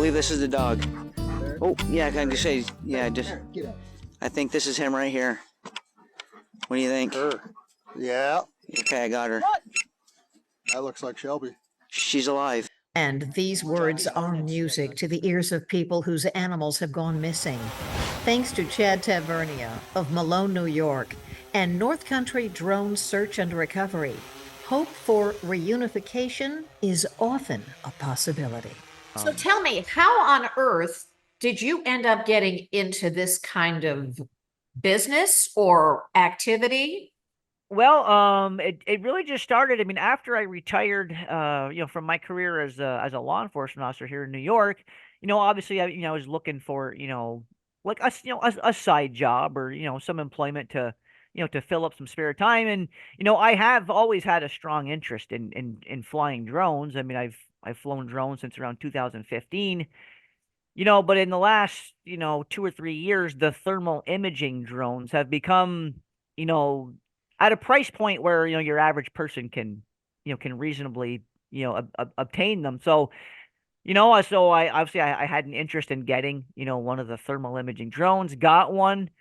believe this is the dog. Oh, yeah, I can say, yeah, I think this is him right here. What do you think? Her. Yeah. Okay, I got her. That looks like Shelby. She's alive. And these words are music to the ears of people whose animals have gone missing. Thanks to Chad Tavernia of Malone, New York, and North Country Drone Search and Recovery, hope for reunification is often a possibility. So tell me, how on earth did you end up getting into this kind of business or activity? Well, it really just started. I mean, after I retired, from my career as a law enforcement officer here in New York, obviously, I was looking for, like a side job or some employment to, to fill up some spare time. And I have always had a strong interest in flying drones. I mean, I've flown drones since around 2015. But in the last 2 or 3 years, the thermal imaging drones have become, at a price point where your average person can reasonably obtain them. So I obviously I had an interest in getting one of the thermal imaging drones. Got one.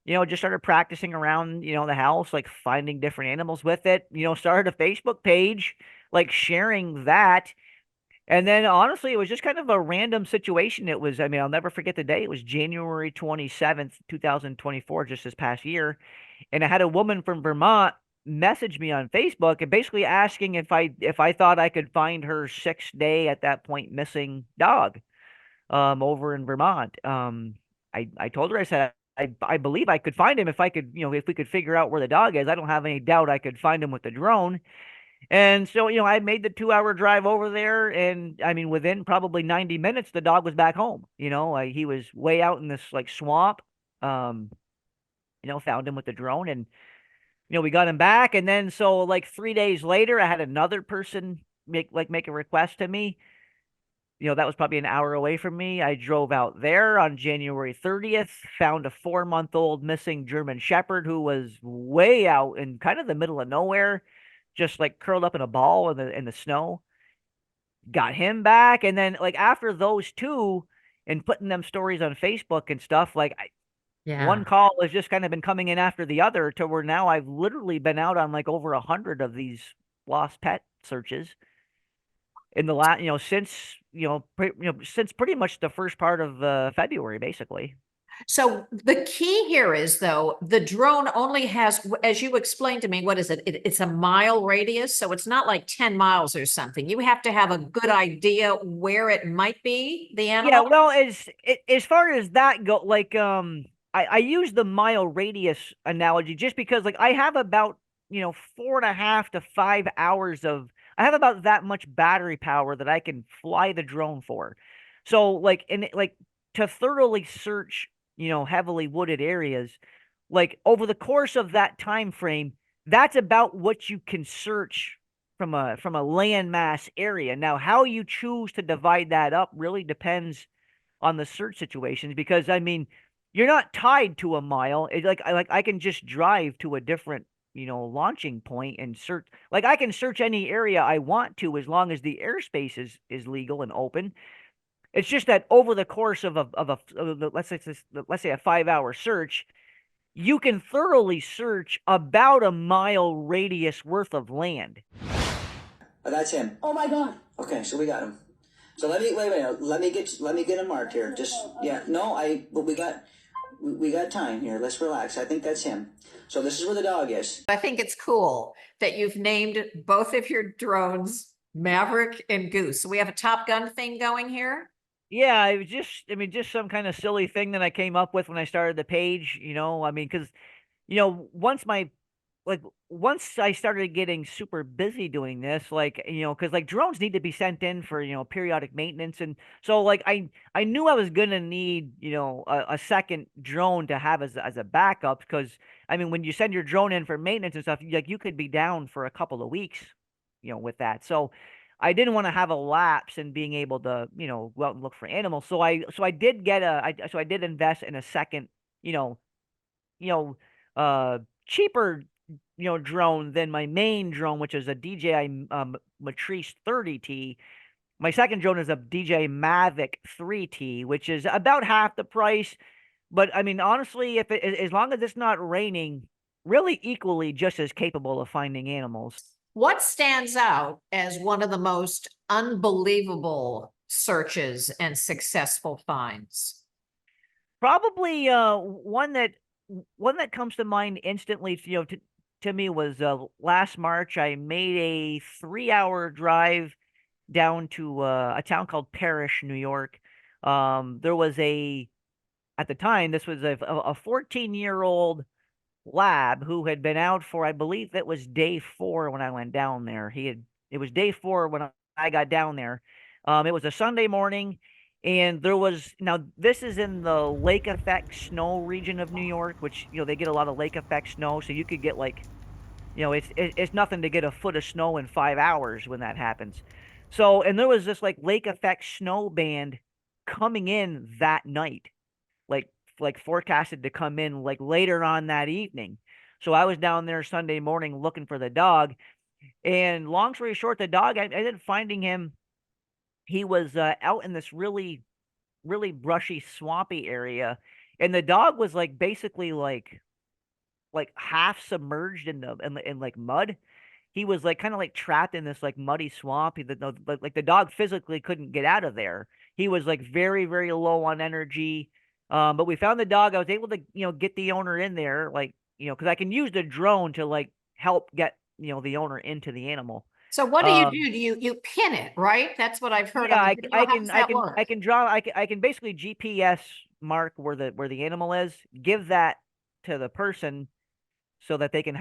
Just started practicing around the house, like finding different animals with it. Started a Facebook page, like sharing that. And then honestly, it was just kind of a random situation. It was, I mean, I'll never forget the day. It was January 27th, 2024, just this past year. And I had a woman from Vermont message me on Facebook and basically asking if I thought I could find her 6-day at that point missing dog over in Vermont. I told her, I said, I believe I could find him if I could, if we could figure out where the dog is. I don't have any doubt I could find him with the drone. And so, I made the 2-hour drive over there, and I mean, within probably 90 minutes, the dog was back home. He was way out in this like swamp. Um, Found him with the drone, and we got him back. And then so like 3 days later, I had another person make a request to me. That was probably an hour away from me. I drove out there on January 30th, found a 4-month-old missing German Shepherd who was way out in kind of the middle of nowhere, just like curled up in a ball in the snow. Got him back, and then like after those two, and putting them stories on Facebook and stuff, like one call has just kind of been coming in after the other to where now I've literally been out on like over 100 of these lost pet searches in the last, since pretty much the first part of February, basically. So the key here is, though, the drone only has, as you explained to me, what is it? It's a mile radius, so it's not like 10 miles or something. You have to have a good idea where it might be, the animal. Yeah, well, as far as that go, like I use the mile radius analogy just because like I have about 4.5 to 5 hours of I have about that much battery power that I can fly the drone for. So like to thoroughly search heavily wooded areas, like over the course of that time frame, that's about what you can search from a landmass area. Now, how you choose to divide that up really depends on the search situations, because I mean, you're not tied to a mile. It's like I can just drive to a different launching point and search. Like I can search any area I want to as long as the airspace is legal and open. It's just that over the course of let's say a 5-hour search, you can thoroughly search about a mile radius worth of land. Oh, that's him. Oh my God. Okay, so we got him. So let me wait. Let me get him marked here. Just but we got time here. Let's relax. I think that's him. So this is where the dog is. I think it's cool that you've named both of your drones Maverick and Goose. So we have a Top Gun thing going here. Yeah, it was just some kind of silly thing that I came up with when I started the page, I mean, because, once I started getting super busy doing this, like, because like drones need to be sent in for, periodic maintenance. And so like, I knew I was going to need, a second drone to have as a backup. Because I mean, when you send your drone in for maintenance and stuff, like you could be down for a couple of weeks, with that. So I didn't want to have a lapse in being able to, go out and look for animals. So I did invest in a second, cheaper, drone than my main drone, which is a DJI Matrice 30T, My second drone is a DJI Mavic 3T, which is about half the price. But I mean, honestly, as long as it's not raining, really equally just as capable of finding animals. What stands out as one of the most unbelievable searches and successful finds? Probably one that comes to mind instantly, to me was last March. I made a 3-hour drive down to a town called Parrish, New York. There was at the time, this was a 14-year-old lab who had been out for, I believe it was day 4 when I went down there. It was day 4 when I got down there. It was a Sunday morning, and now this is in the lake effect snow region of New York, which, they get a lot of lake effect snow, so you could get like, it's nothing to get a foot of snow in 5 hours when that happens. So, and there was this like lake effect snow band coming in that night, like forecasted to come in like later on that evening. So I was down there Sunday morning looking for the dog, and long story short, the dog, I ended up finding him. He was out in this really, really brushy, swampy area, and the dog was like basically like half submerged in like mud. He was like kind of like trapped in this like muddy swamp. Like the dog physically couldn't get out of there. He was like very, very low on energy. But we found the dog. I was able to, get the owner in there, like, because I can use the drone to like help get, the owner into the animal. So what do you do? Do you pin it, right? That's what I've heard. Yeah, On the I, video. I How can, does I that can, work? I can draw. I can basically GPS mark where the animal is. Give that to the person so that they can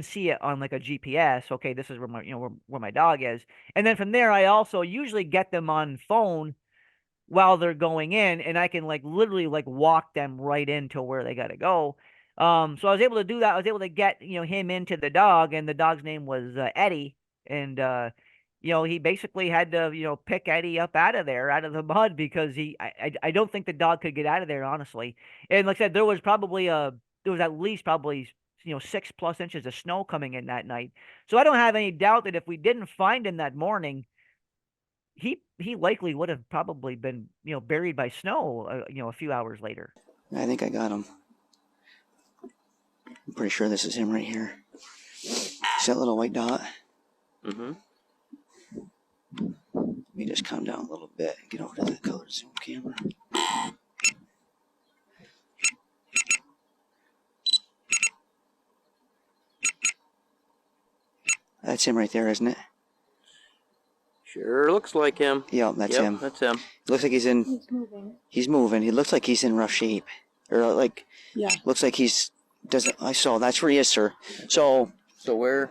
see it on like a GPS. Okay, this is where where my dog is. And then from there, I also usually get them on phone while they're going in, and I can like literally like walk them right into where they got to go. So I was able to do that. I was able to get, him into the dog, and the dog's name was Eddie. And, he basically had to, pick Eddie up out of there, out of the mud, because I don't think the dog could get out of there, honestly. And like I said, there was at least probably, 6+ inches of snow coming in that night. So I don't have any doubt that if we didn't find him that morning, he likely would have probably been, buried by snow, a few hours later. I think I got him. I'm pretty sure this is him right here. See that little white dot? Mm-hmm. Let me just calm down a little bit and get over to the color zoom camera. That's him right there, isn't it? Sure looks like him. Yeah, that's him. That's him. It looks like he's in. He's moving. He's moving. He looks like he's in rough shape, or like. Yeah. Looks like he's. Doesn't. I saw. That's where he is, sir. So. So where?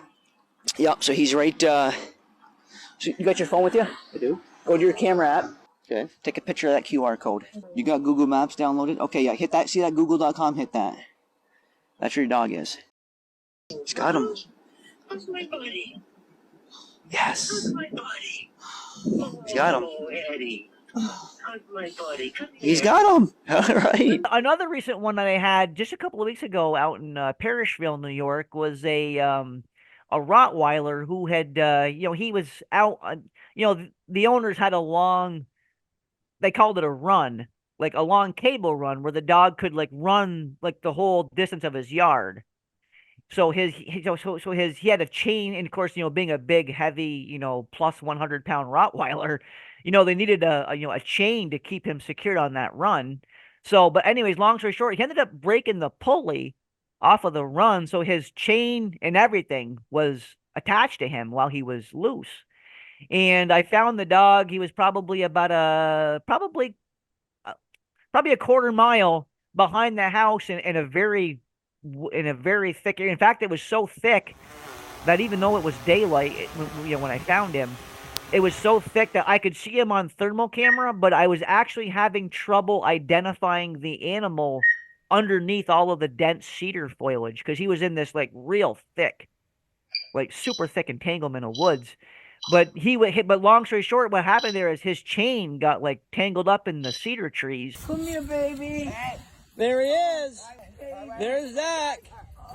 Yeah. So he's right. So you got your phone with you? I do. Go to your camera app. Okay. Take a picture of that QR code. You got Google Maps downloaded? Okay. Yeah. Hit that. See that Google.com? Hit that. That's where your dog is. He's got him. How's my buddy? Yes. How's my buddy? He's got him. Oh, Eddie. How's my buddy? Come here. He's got him. All right. Another recent one that I had just a couple of weeks ago out in Parrishville, New York, was a Rottweiler who had, he was out, the owners had they called it a run, like a long cable run where the dog could like run like the whole distance of his yard. So he had a chain, and of course, being a big, heavy, plus 100-pound Rottweiler, they needed a chain to keep him secured on that run. So, but anyways, long story short, he ended up breaking the pulley off of the run, so his chain and everything was attached to him while he was loose. And I found the dog. He was probably probably a quarter mile behind the house in a very thick area. In fact, it was so thick that even though it was daylight, when I found him, it was so thick that I could see him on thermal camera, but I was actually having trouble identifying the animal underneath all of the dense cedar foliage, because he was in this like real thick, like super thick entanglement of woods. But but long story short, what happened there is his chain got like tangled up in the cedar trees. Come here, baby. There he is. There's Zach.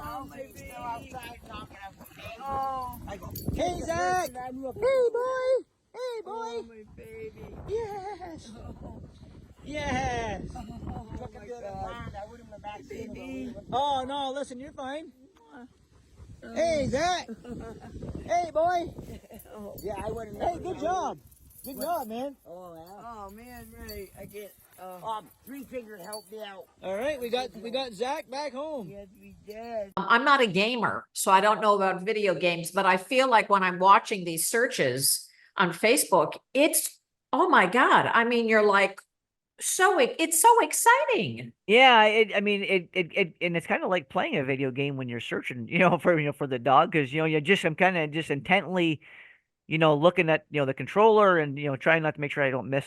Oh, my baby. Oh. Hey, Zach. Hey, boy. Hey, boy. boy. My baby. Yes. Yes. Oh no, listen, you're fine. Hey, Zach. Hey, boy. Yeah, I wouldn't. Hey, good job. Good job, man. Oh, yeah. Oh, man, right. I get, 3 fingers helped me out. All right, we got Zach back home. Yes, we did. I'm not a gamer, so I don't know about video games, but I feel like when I'm watching these searches on Facebook, it's, oh my God. I mean, you're like, it's so exciting. Yeah, I mean, and it's kind of like playing a video game when you're searching, for the dog, because I'm kind of just intently, looking at the controller and trying not to make sure I don't miss,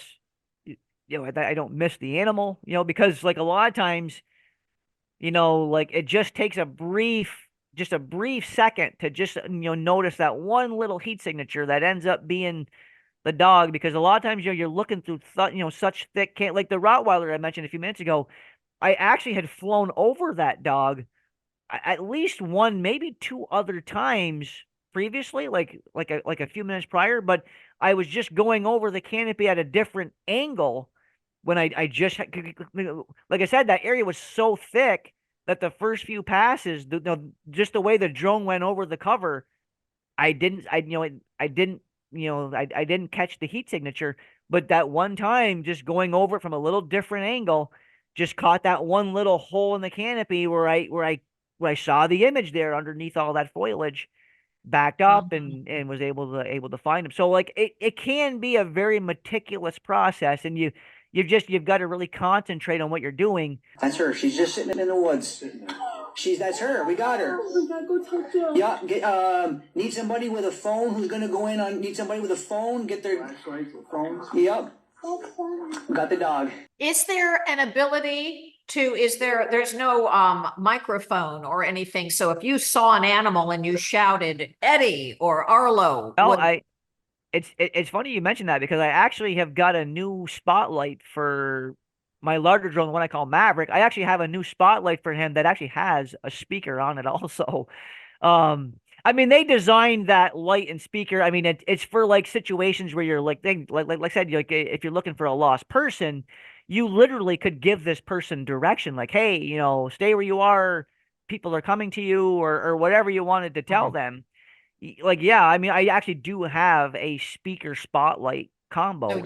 I don't miss the animal, because like a lot of times, like it just takes just a brief second to just notice that one little heat signature that ends up being the dog, because a lot of times you're looking through such thick can like the Rottweiler I mentioned a few minutes ago. I actually had flown over that dog at least one, maybe two other times previously, like a few minutes prior, but I was just going over the canopy at a different angle when I just like I said, that area was so thick that the first few passes, just the way the drone went over the cover, I didn't I didn't catch the heat signature, but that one time just going over it from a little different angle just caught that one little hole in the canopy where I saw the image there underneath all that foliage, backed up and was able to find him. So like it can be a very meticulous process, and you've got to really concentrate on what you're doing. That's her. She's just sitting in the woods. That's her. We got her. We gotta go talk to him. Yeah. Need somebody with a phone who's gonna go in on. Need somebody with a phone. Get their phones. Yep. Got the dog. Is there an ability to, there's no microphone or anything. So if you saw an animal and you shouted Eddie or Arlo. Well, it's funny you mentioned that, because I actually have got a new spotlight for my larger drone, the one I call Maverick. I actually have a new spotlight for him that actually has a speaker on it also. I mean, they designed that light and speaker. I mean, it's for like situations where you're like I said, like if you're looking for a lost person, you literally could give this person direction, like, hey, stay where you are. People are coming to you, or whatever you wanted to tell them. Like, yeah, I mean, I actually do have a speaker spotlight combo. So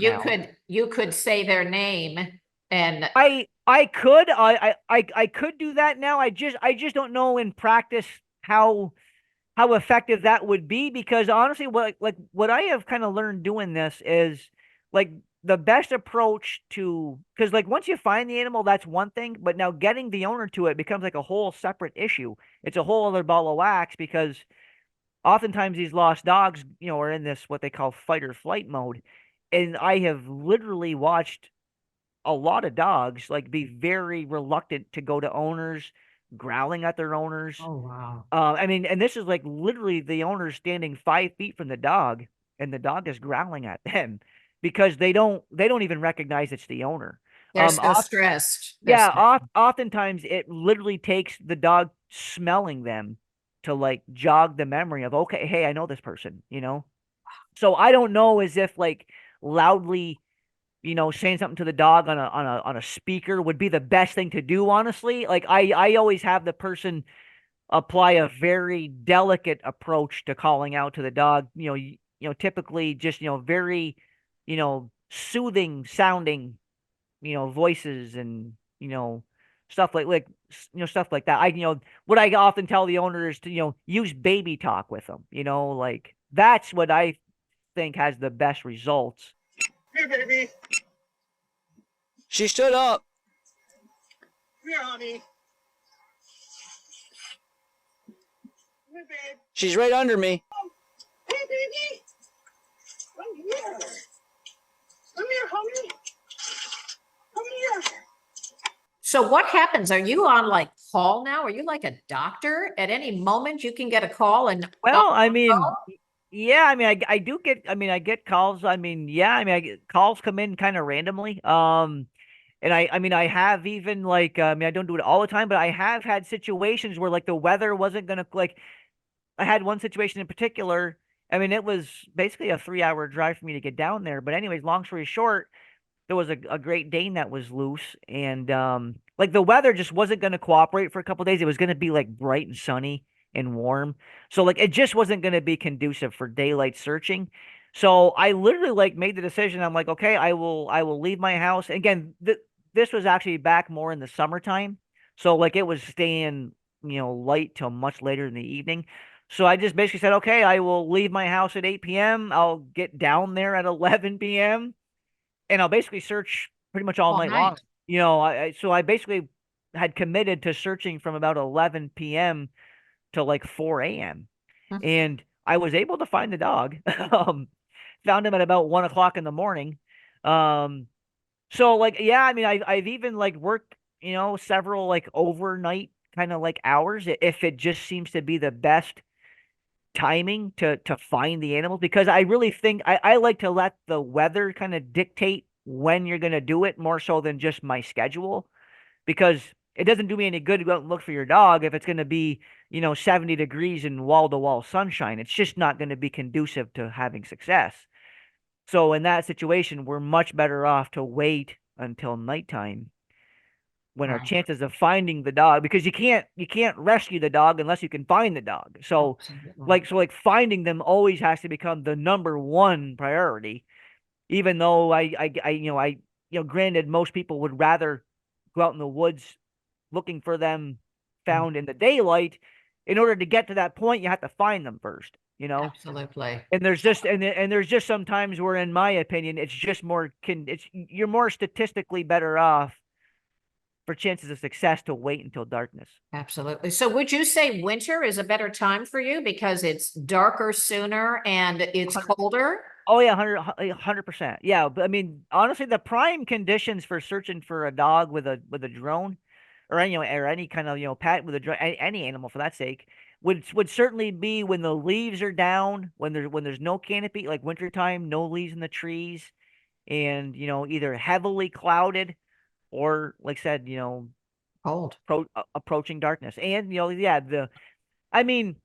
you could say their name, and I could do that now. I just don't know in practice how effective that would be, because honestly, what I have kind of learned doing this is like the best approach to, because like once you find the animal, that's one thing, but now getting the owner to it becomes like a whole separate issue. It's a whole other ball of wax, because oftentimes these lost dogs, are in this what they call fight or flight mode, and I have literally watched a lot of dogs like be very reluctant to go to owners, growling at their owners. oh wow. I mean, and this is like literally the owner standing 5 feet from the dog, and the dog is growling at them because they don't even recognize it's the owner. They're so stressed. Yeah, oftentimes it literally takes the dog smelling them to like jog the memory of, okay, hey, I know this person, So I don't know as if like loudly, saying something to the dog on a speaker would be the best thing to do, honestly. Like I always have the person apply a very delicate approach to calling out to the dog, typically just, very, soothing sounding, voices and, stuff stuff like that. What I often tell the owner is to, use baby talk with them, like that's what I think has the best results. Here, baby. She stood up. Here, honey. Here, babe. She's right under me. Hey, baby. Come here. Come here, honey. Come here. So what happens? Are you on like call now? Are you like a doctor? At any moment you can get a call and Well, I mean, yeah, I mean, I do get, I get calls. I mean, yeah, I get calls come in kind of randomly. And I have even like, I don't do it all the time, but I have had situations where like the weather wasn't gonna, like, I had one situation in particular, I mean, it was basically a 3-hour drive for me to get down there. But anyways, long story short, there was a Great Dane that was loose, and like the weather just wasn't going to cooperate for a couple days. It was going to be like bright and sunny and warm, so like it just wasn't going to be conducive for daylight searching. So I literally like made the decision. I'm like, okay, I will leave my house again. This was actually back more in the summertime, so like it was staying light till much later in the evening. So I just basically said, okay, I will leave my house at 8 p.m. I'll get down there at 11 p.m. and I'll basically search pretty much all All night long. night. So I basically had committed to searching from about 11 p.m. to like 4 a.m. Hmm. And I was able to find the dog. Found him at about 1 o'clock in the morning. Um, so like, yeah, I mean, I've even like worked, several like overnight kind of like hours if it just seems to be the best timing to find the animals, because I really think I like to let the weather kind of dictate when you're going to do it more so than just my schedule, because it doesn't do me any good to go out and look for your dog if it's going to be 70 degrees and wall-to-wall sunshine. It's just not going to be conducive to having success. So in that situation, we're much better off to wait until nighttime when our Right. chances of finding the dog, because you can't rescue the dog unless you can find the dog. So Absolutely. like finding them always has to become the number one priority, even though granted, most people would rather go out in the woods looking for them Mm, found in the daylight. In order to get to that point, you have to find them first. absolutely. And there's just and there's just some times where, in my opinion, it's just you're more statistically better off for chances of success to wait until darkness. Absolutely. So would you say winter is a better time for you because it's darker sooner and it's 100 colder? Oh yeah, 100%. Yeah, but I mean, honestly, the prime conditions for searching for a dog with a drone, or any kind of pet with a drone, any animal for that sake, would certainly be when the leaves are down, when there's no canopy, like wintertime, no leaves in the trees, and either heavily clouded or, like I said, Cold. approaching darkness. And yeah, I mean,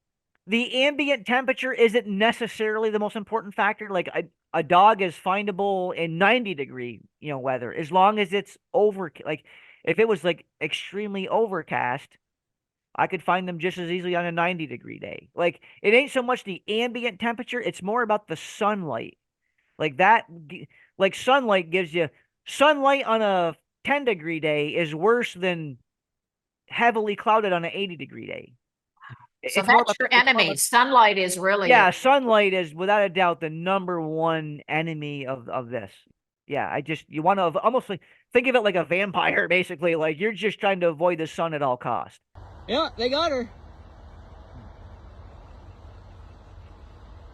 the ambient temperature isn't necessarily the most important factor. Like a dog is findable in 90-degree, weather, as long as it's like if it was like extremely overcast, I could find them just as easily on a 90-degree day. Like it ain't so much the ambient temperature, it's more about the sunlight. Like like sunlight gives you sunlight on a 10-degree day is worse than heavily clouded on an 80-degree day. So It's more that's about your it's more enemy. about Sunlight is really, Yeah, sunlight is without a doubt the number one enemy of this. Yeah, you want to almost like think of it like a vampire, basically. Like you're just trying to avoid the sun at all cost. Yeah, they got her.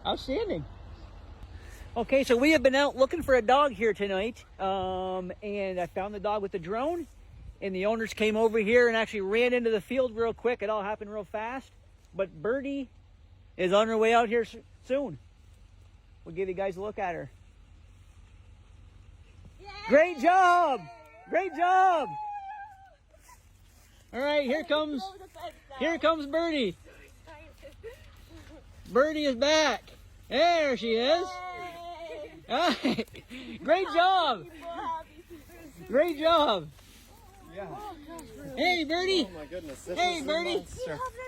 Outstanding. Okay, so we have been out looking for a dog here tonight, and I found the dog with the drone, and the owners came over here and actually ran into the field real quick. It all happened real fast, but Birdie is on her way out here soon. We'll give you guys a look at her. Great job! Great job! All right, here comes Birdie. Birdie is back. There she is. All right. Great job. Great job. Yeah. Hey, Birdie. Oh my goodness. Hey, Birdie.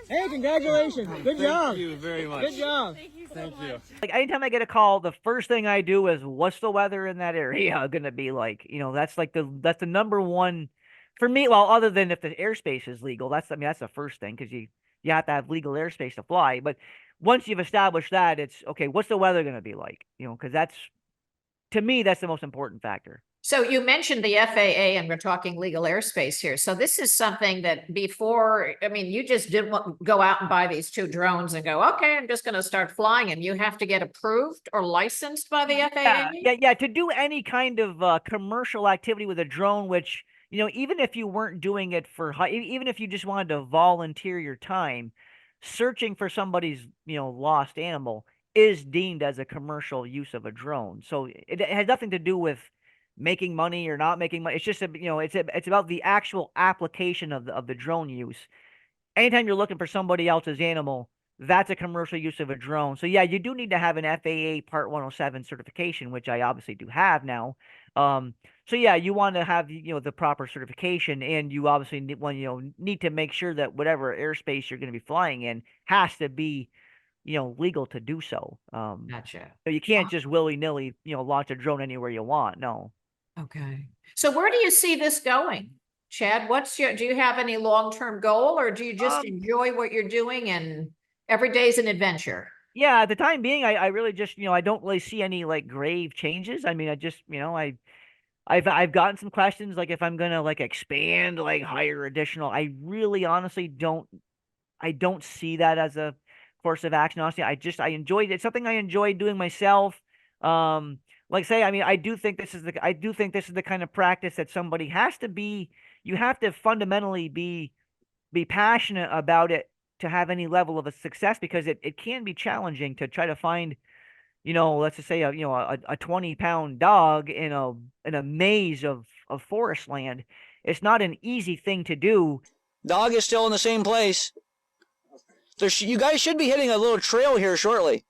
Hey, congratulations. Good job. Thank you very much. Good job. Thank you. Like anytime I get a call, the first thing I do is what's the weather in that area gonna be like? That's the number one for me. Well, other than if the airspace is legal, that's the first thing, because you have to have legal airspace to fly. But once you've established that, it's okay. What's the weather gonna be like? Because to me that's the most important factor. so you mentioned the FAA and we're talking legal airspace here. So this is something that before, I mean, you just didn't go out and buy these two drones and go, okay, I'm just going to start flying, and you have to get approved or licensed by the FAA? Yeah. To do any kind of commercial activity with a drone, which even if you weren't doing it even if you just wanted to volunteer your time, searching for somebody's lost animal is deemed as a commercial use of a drone. So it has nothing to do with making money or not making money. It's just it's about the actual application of the drone use. Anytime you're looking for somebody else's animal, that's a commercial use of a drone. So yeah, you do need to have an FAA Part 107 certification, which I obviously do have now. So yeah, you want to have, the proper certification, and you obviously need to make sure that whatever airspace you're going to be flying in has to be, legal to do so. Gotcha. So you can't just willy-nilly, launch a drone anywhere you want. No. Okay. So where do you see this going, Chad? Do you have any long-term goal, or do you just enjoy what you're doing and every day's an adventure? Yeah, at the time being, I really just, I don't really see any like grave changes. I mean, I just, I've gotten some questions like if I'm gonna like expand, like hire additional. I really honestly don't see that as a course of action. Honestly, I enjoyed it. It's something I enjoy doing myself. Like say, I mean, I do think this is the kind of practice that somebody has to be. You have to fundamentally be passionate about it to have any level of a success, because it can be challenging to try to find, let's just say a 20-pound dog in a maze of forest land. It's not an easy thing to do. Dog is still in the same place. You guys should be hitting a little trail here shortly.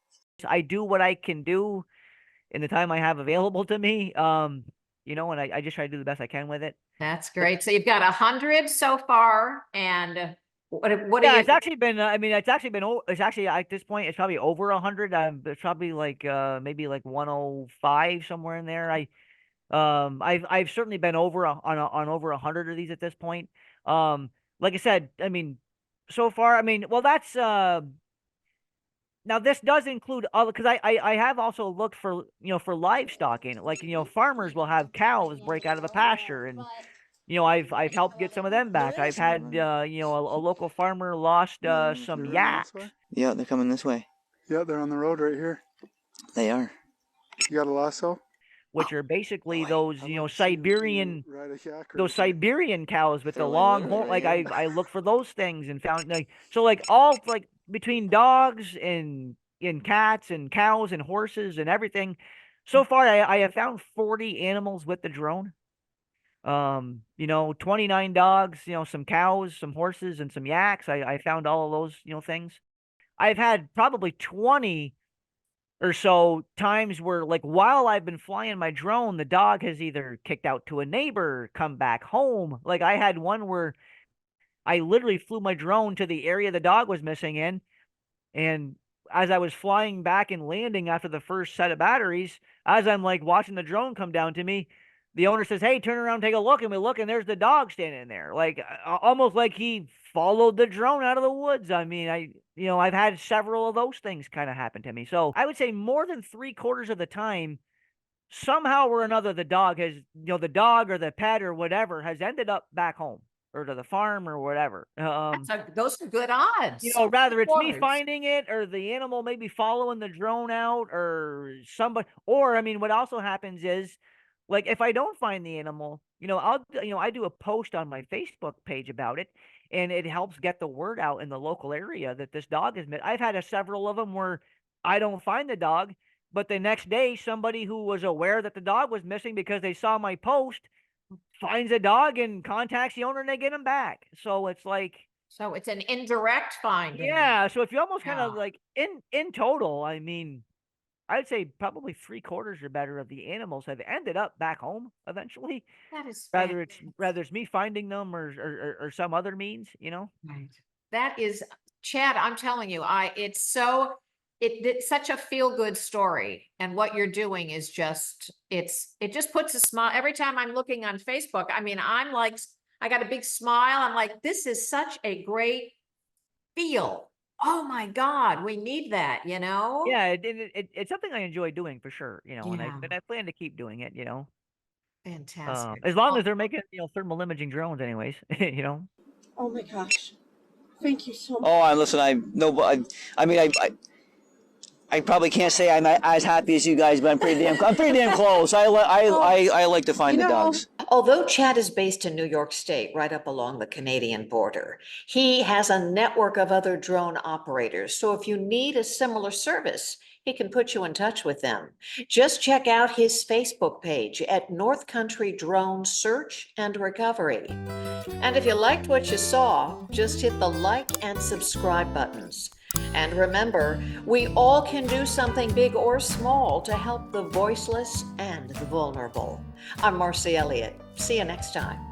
I do what I can do in the time I have available to me. And I just try to do the best I can with it. That's great. So you've got 100 so far, and what Yeah, are you? it's actually been. I mean, it's actually at this point it's probably over 100. It's probably like maybe like 105 somewhere in there. I've certainly been on over 100 of these at this point. Like I said, I mean, so far, I mean, well, that's now this does include other, because I have also looked for for livestock in it. Like farmers will have cows break out of a pasture, and I've helped get some of them back. I've had a local farmer lost some yaks. Yeah, they're coming this way. Yeah, they're on the road right here. They are. You got a lasso? Which are basically those Siberian cows with the long horn. Like I looked for those things and found all between dogs and cats and cows and horses and everything. So far, I have found 40 animals with the drone. 29 dogs, some cows, some horses, and some yaks. I found all of those things. I've had probably 20 or so times where, like, while I've been flying my drone, the dog has either kicked out to a neighbor, come back home. Like, I had one where I literally flew my drone to the area the dog was missing in, and as I was flying back and landing after the first set of batteries, as I'm like watching the drone come down to me, the owner says, "Hey, turn around, take a look." And we look, and there's the dog standing there, like almost like he followed the drone out of the woods. I mean, I've had several of those things kind of happen to me. So I would say more than 3/4 of the time, somehow or another, the dog has, the dog or the pet or whatever has ended up back home or to the farm or whatever. Those are good odds. Rather it's me finding it or the animal maybe following the drone out or somebody. Or I mean, what also happens is, like, if I don't find the animal, I do a post on my Facebook page about it, and it helps get the word out in the local area that this dog is missing. I've had several of them where I don't find the dog, but the next day, somebody who was aware that the dog was missing because they saw my post finds a dog and contacts the owner, and they get him back. So it's like, so it's an indirect finding. Yeah. So if you almost kind of like in total, I mean, I'd say probably 3/4 or better of the animals have ended up back home eventually. That is rather it's me finding them or some other means, Right. That is, Chad, I'm telling you, it's such a feel-good story. And what you're doing is it just puts a smile every time I'm looking on Facebook. I mean, I'm like, I got a big smile. I'm like, this is such a great feel. Oh my God, we need that, Yeah, it's something I enjoy doing for sure, and Yeah. I plan to keep doing it, Fantastic. as long as they're making, thermal imaging drones anyways, Oh my gosh. Thank you so much. Oh, listen, I mean, I probably can't say I'm as happy as you guys, but I'm pretty damn close. I like to find the dogs. Although Chad is based in New York State, right up along the Canadian border, he has a network of other drone operators. So if you need a similar service, he can put you in touch with them. Just check out his Facebook page at North Country Drone Search and Recovery. And if you liked what you saw, just hit the like and subscribe buttons. And remember, we all can do something big or small to help the voiceless and the vulnerable. I'm Marcy Elliott. See you next time.